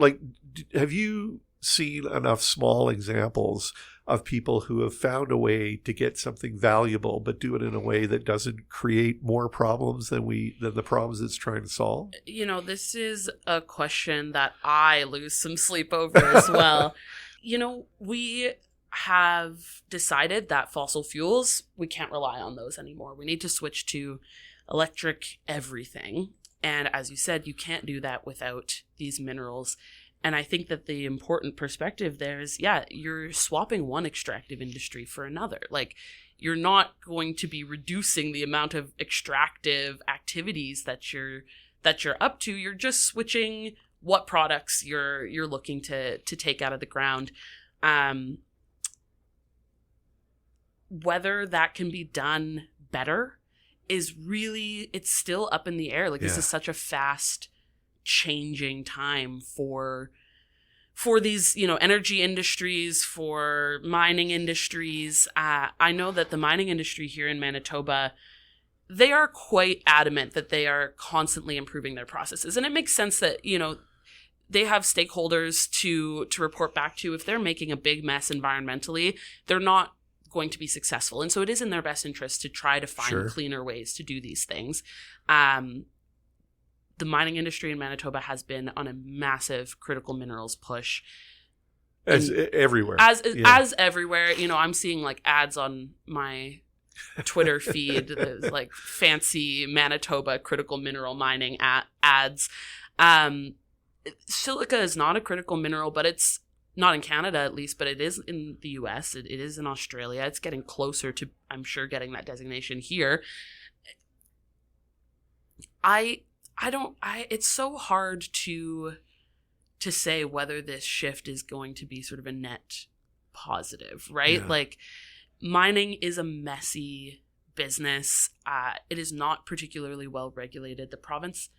A: have you seen enough small examples of people who have found a way to get something valuable, but do it in a way that doesn't create more problems than the problems it's trying to solve?
B: This is a question that I lose some sleep over as well. We have decided that fossil fuels, we can't rely on those anymore. We need to switch to electric everything. And as you said, you can't do that without these minerals. And I think that the important perspective there is, you're swapping one extractive industry for another. You're not going to be reducing the amount of extractive activities that you're up to. You're just switching what products you're looking to take out of the ground. Whether that can be done better is really, it's still up in the air. This is such a fast changing time for these, energy industries, for mining industries. I know that the mining industry here in Manitoba, they are quite adamant that they are constantly improving their processes. And it makes sense that, they have stakeholders to report back to. If they're making a big mess environmentally, they're not going to be successful. And so it is in their best interest to try to find cleaner ways to do these things. The mining industry in Manitoba has been on a massive critical minerals push.
A: Everywhere.
B: As everywhere. I'm seeing ads on my Twitter feed, fancy Manitoba critical mineral mining ads. Silica is not a critical mineral, but it's not in Canada at least, but it is in the US. It is in Australia. It's getting closer to, I'm sure, getting that designation here. It's so hard to say whether this shift is going to be sort of a net positive, right? Mining is a messy business. It is not particularly well regulated. The province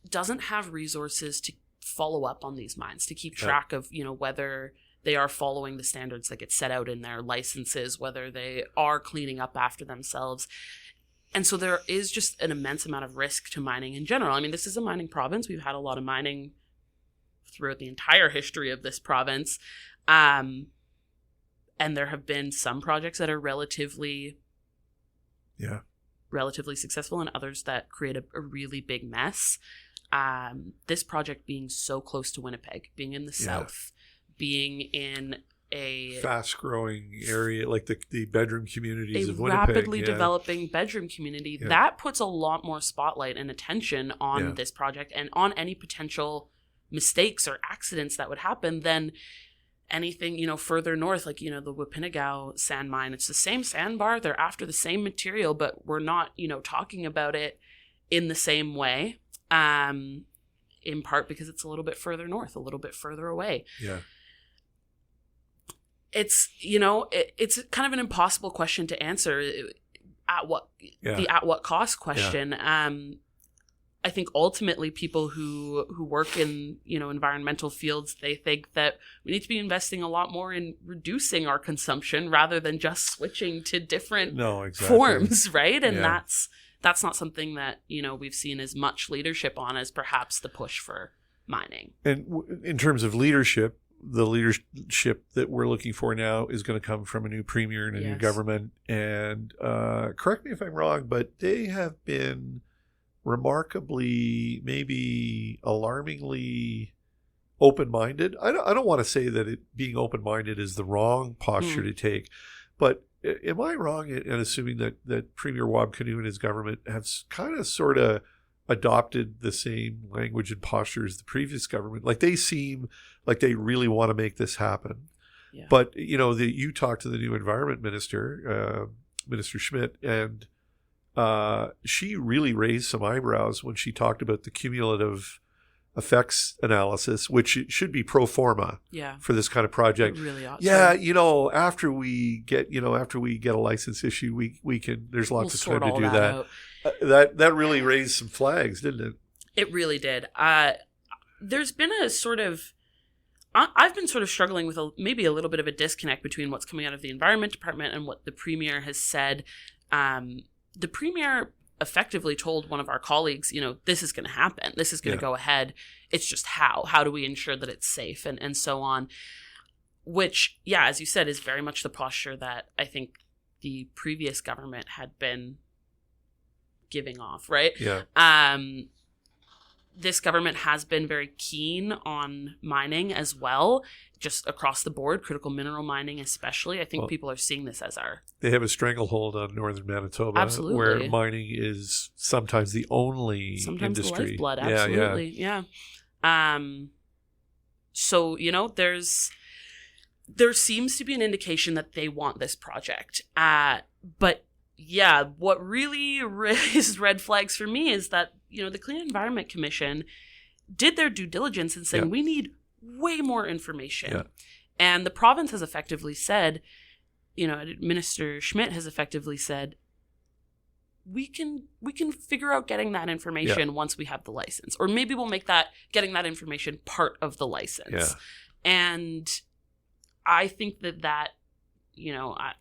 B: doesn't have resources to follow up on these mines, to keep track of, whether they are following the standards that get set out in their licenses, whether they are cleaning up after themselves. And so there is just an immense amount of risk to mining in general. I mean, this is a mining province. We've had a lot of mining throughout the entire history of this province. And there have been some projects that are relatively successful and others that create a really big mess. This project being so close to Winnipeg, being in the south, being in a
A: fast-growing area like the bedroom communities of Winnipeg. A
B: rapidly developing bedroom community. That puts a lot more spotlight and attention on this project and on any potential mistakes or accidents that would happen than anything, further north, the Wapinagao sand mine. It's the same sandbar. They're after the same material, but we're not, talking about it in the same way. In part because it's a little bit further north, a little bit further away. It's, it's kind of an impossible question to answer. At what cost question. I think ultimately people who work in, environmental fields, they think that we need to be investing a lot more in reducing our consumption rather than just switching to different forms, right? And that's not something that, we've seen as much leadership on as perhaps the push for mining.
A: And in terms of leadership, the leadership that we're looking for now is going to come from a new premier and a new government. And correct me if I'm wrong, but they have been remarkably, maybe alarmingly open-minded. I don't want to say that being open-minded is the wrong posture to take, but am I wrong in assuming that Premier Wab Kinew and his government have kind of sort of adopted the same language and posture as the previous government? Like, they seem like they really want to make this happen. Yeah. But, you talked to the new environment minister, Minister Schmidt, and she really raised some eyebrows when she talked about the cumulative effects analysis, which should be pro forma for this kind of project.
B: It really ought
A: to. After we get a license issue, we can, there's lots of time to do that. That really raised some flags, didn't it?
B: It really did. There's been a sort of, I've been sort of struggling with maybe a little bit of a disconnect between what's coming out of the Environment Department and what the Premier has said. The Premier effectively told one of our colleagues, this is going to happen. This is going to go ahead. It's just how. How do we ensure that it's safe and so on? Which, as you said, is very much the posture that I think the previous government had been giving off, right?
A: Yeah.
B: This government has been very keen on mining as well, just across the board, critical mineral mining especially. I think people are seeing this as
A: They have a stranglehold on northern Manitoba.
B: Absolutely.
A: Where mining is sometimes the only industry.
B: The lifeblood, absolutely. Yeah. So, there seems to be an indication that they want this project. But what really raised red flags for me is that, the Clean Environment Commission did their due diligence in saying we need way more information. Yeah. And the province has effectively said, Minister Schmidt has effectively said, we can figure out getting that information once we have the license. Or maybe we'll make getting that information part of the license. Yeah. And I think that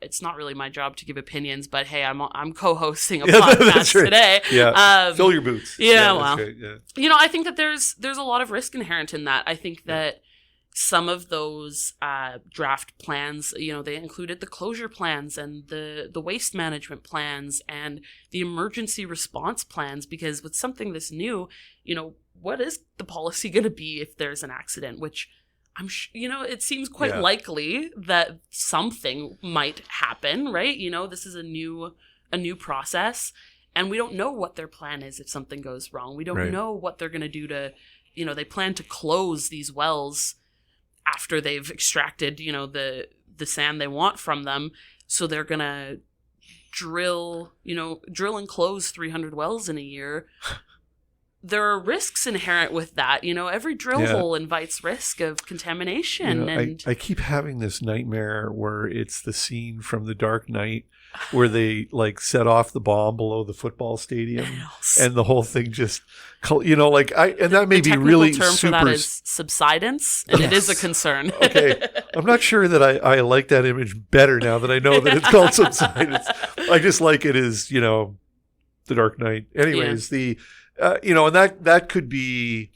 B: it's not really my job to give opinions, but hey, I'm co-hosting a podcast today.
A: Yeah, fill your boots.
B: I think that there's a lot of risk inherent in that. I think that some of those draft plans, they included the closure plans and the waste management plans and the emergency response plans, because with something this new, what is the policy going to be if there's an accident, which it seems quite likely that something might happen, right? This is a new process, and we don't know what their plan is if something goes wrong. We don't know what they're going to do to, they plan to close these wells after they've extracted, the sand they want from them. So they're going to drill and close 300 wells in a year. There are risks inherent with that. Every drill hole invites risk of contamination. And
A: I keep having this nightmare where it's the scene from The Dark Knight where they set off the bomb below the football stadium and the whole thing just, and that may be really
B: super. The term for that is subsidence, and it is a concern.
A: Okay. I'm not sure that I like that image better now that I know that it's called subsidence. I just like it as, The Dark Knight. Anyways, and that could be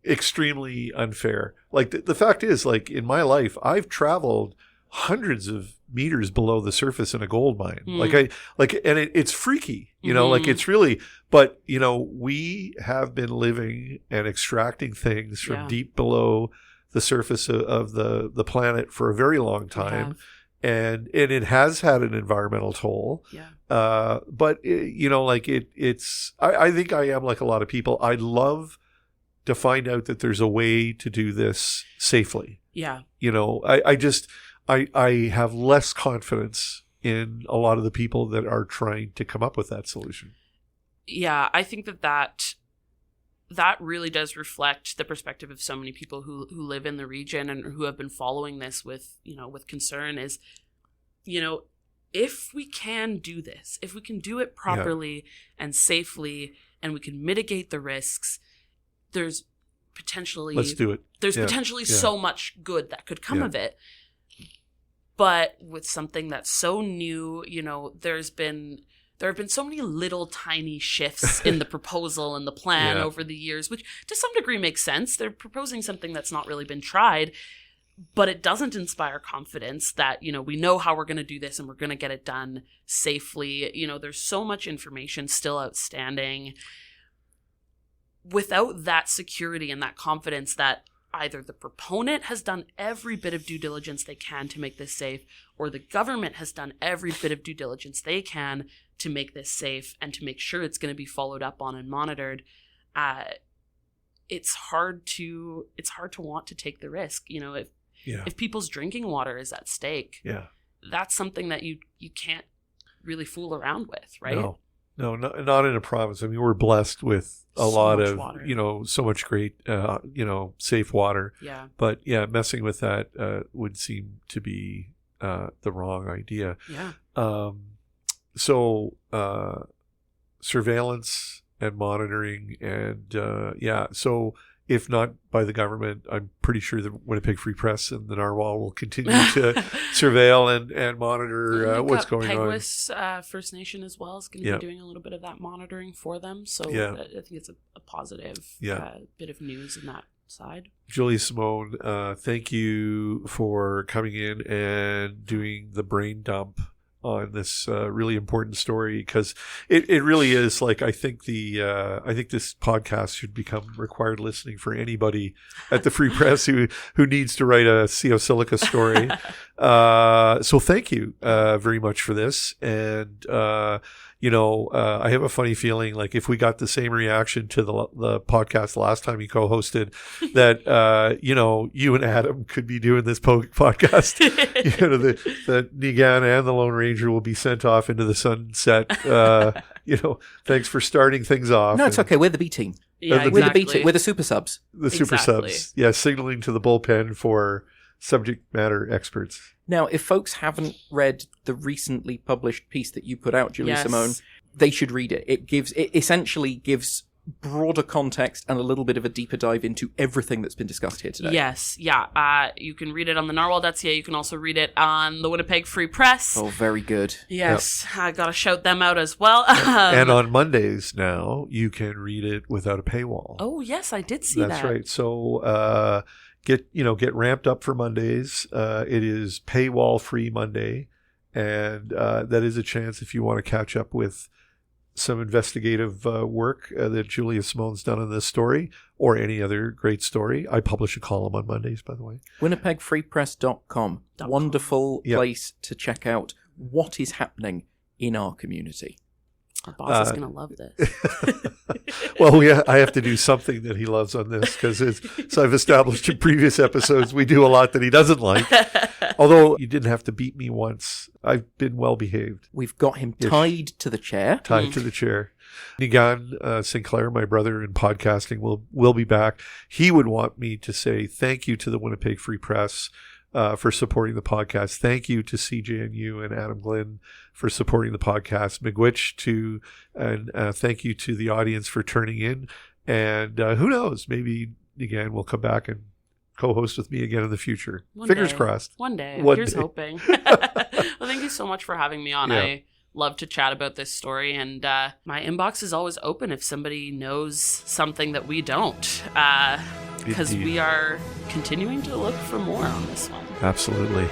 A: extremely unfair. The fact is, in my life, I've traveled hundreds of meters below the surface in a gold mine. It's freaky, it's really, but we have been living and extracting things from deep below the surface of the planet for a very long time. And it has had an environmental toll. Yeah. But it's I think I am like a lot of people. I'd love to find out that there's a way to do this safely. Yeah. I have less confidence in a lot of the people that are trying to come up with that solution.
B: Yeah, I think that really does reflect the perspective of so many people who live in the region and who have been following this with concern is, if we can do this, if we can do it properly and safely, and we can mitigate the risks, there's potentially
A: let's do it.
B: There's potentially so much good that could come of it. But with something that's so new, there have been so many little tiny shifts in the proposal and the plan over the years, which to some degree makes sense. They're proposing something that's not really been tried. but it doesn't inspire confidence that, we know how we're going to do this and we're going to get it done safely. There's so much information still outstanding. Without that security and that confidence that either the proponent has done every bit of due diligence they can to make this safe, or the government has done every bit of due diligence they can to make this safe and to make sure it's going to be followed up on and monitored, it's hard to want to take the risk. If people's drinking water is at stake, that's something that you can't really fool around with, right?
A: No, not in a province. I mean, we're blessed with a lot of water. So much great, safe water.
B: Yeah.
A: But messing with that would seem to be the wrong idea.
B: Yeah.
A: So surveillance and monitoring and so if not by the government, I'm pretty sure the Winnipeg Free Press and the Narwhal will continue to surveil and monitor what's going on.
B: Peguis First Nation as well is going to be doing a little bit of that monitoring for them. So I think it's a positive bit of news in that side.
A: Julia-Simone, thank you for coming in and doing the brain dump on this really important story, because it really is like, I think this podcast should become required listening for anybody at the Free Press who needs to write a Sio Silica story. So thank you very much for this. And I have a funny feeling like if we got the same reaction to the podcast last time you co-hosted, that you and Adam could be doing this podcast. The Nigan and the Lone Ranger will be sent off into the sunset. Thanks for starting things off.
C: No, it's okay. We're the B team.
B: Yeah,
C: we're the B team. We're the super subs.
A: The super subs. Yeah, signaling to the bullpen for subject matter experts.
C: Now, if folks haven't read the recently published piece that you put out, Julia-Simone, they should read it. It essentially gives broader context and a little bit of a deeper dive into everything that's been discussed here today.
B: Yes, yeah. You can read it on the narwhal.ca. You can also read it on the Winnipeg Free Press.
C: Oh, very good.
B: Yes, I got to shout them out as well.
A: And on Mondays now, you can read it without a paywall.
B: Oh, yes, I did see that.
A: That's right. So get ramped up for Mondays. It is paywall free Monday, and that is a chance if you want to catch up with some investigative work that Julia-Simone's done on this story or any other great story. I publish a column on Mondays, by the way.
C: WinnipegFreePress.com. Wonderful place to check out what is happening in our community.
B: Our boss is going to love this.
A: Well, I have to do something that he loves on this, because as I've established in previous episodes, we do a lot that he doesn't like. Although you didn't have to beat me once. I've been well behaved.
C: We've got him tied to the chair.
A: Tied to the chair. Nigan Sinclair, my brother in podcasting, will be back. He would want me to say thank you to the Winnipeg Free Press for supporting the podcast. Thank you to CJNU and Adam Glynn for supporting the podcast. Miigwech and thank you to the audience for turning in. And who knows, maybe Nigan will come back and co-host with me again in the future. Fingers crossed.
B: One day.
A: One
B: Here's
A: day.
B: hoping. Well, thank you so much for having me on.
A: Yeah.
B: I love to chat about this story, and my inbox is always open if somebody knows something that we don't, because we are continuing to look for more on this one.
A: Absolutely.